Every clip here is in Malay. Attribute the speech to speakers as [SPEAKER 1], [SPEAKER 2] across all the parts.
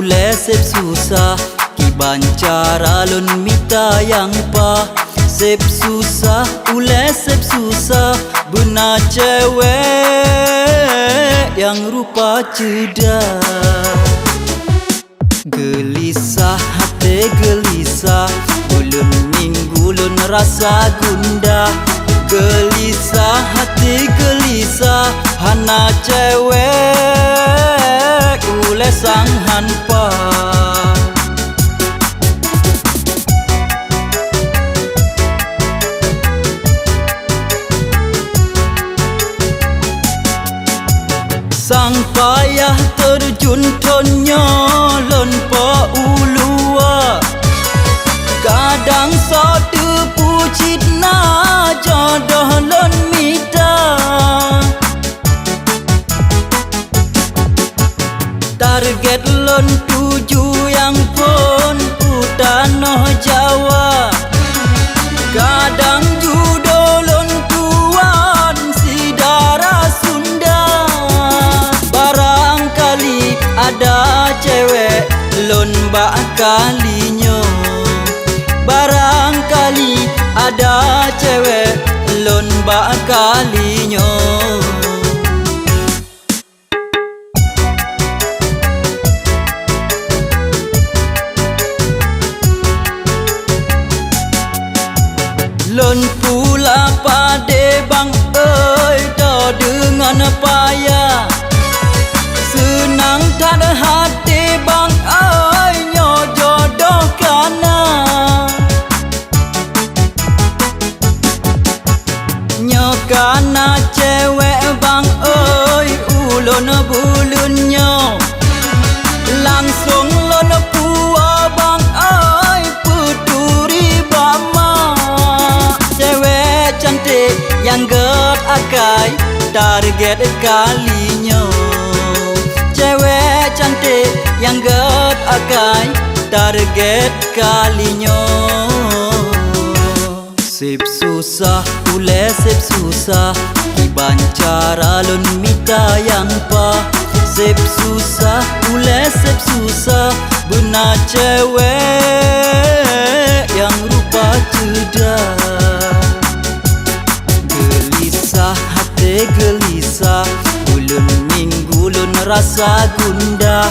[SPEAKER 1] ule sep susah Kiban cara lun mita yang pa Sep susah, ule sep susah Benar cewek yang rupa cedak Gelisah hati gelisah Ulun minggu lun rasa gundah Gelisah hati gelisah Hana cewek ule sang hanpa Sang payah terjun tonyo lon po ulua Kadang sotu pucit na jodoh lon mita Target lon tuju yang pun utanoh Jawa Kadang judo lon tuan si darah Sunda Barangkali ada cewek lon bakalinyo Barangkali ada cewek lon bakalinyo Lon pula pade bang do dengan payah Senang tak ada hati bang nyo jodoh kana Nyo kana cewek bang ulun bulunnya Langsung lon pua bang puturi bama Cewek cantik yang get akai target kalinya Cewek cantik yang get akai target kalinya Sip susah, ule sip susah Kiban cara lun mita yang pa Sip susah, ule sip susah Benar cewek yang rupa cedak Gelisah hati gelisah Ulun minggu lun rasa gundah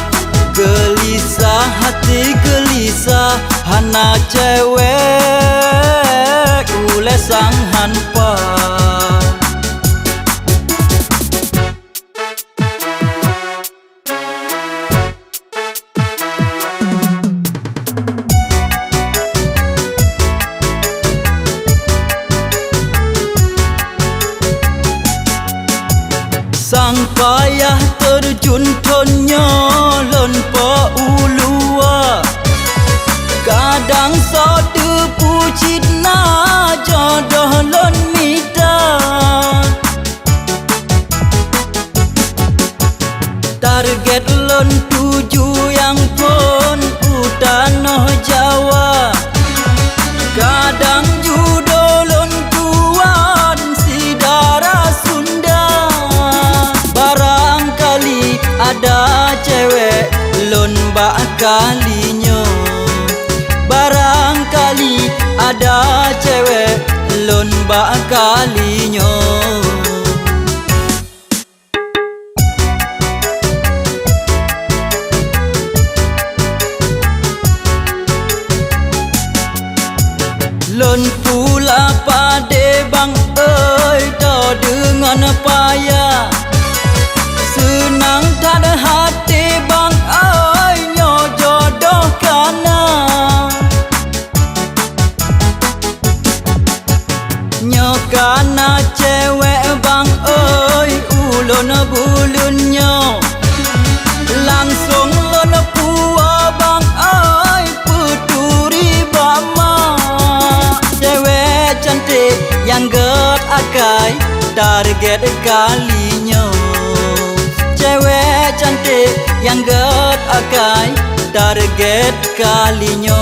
[SPEAKER 1] Gelisah hati gelisah Hana cewek ule sang hanpa Sang payah terjun tonyo lon po ulua Kadang sotu pucit na jodoh lon mita Target lon tuju yang pun utanoh Jawa Kadang judo lon tuan si darah Sunda Barangkali ada cewek lon bakalinyo Barangkali ada cewek lon bakalinyo Lon pula pade bang do dengan payah Senang tak ada hati bang nyo jodoh kana Nyo kana cewek bang ulun bulunnya Langsung lon pua bang puturi bama Cewek cantik yang get akai target kalinya Cewek cantik yang get akai target kalinya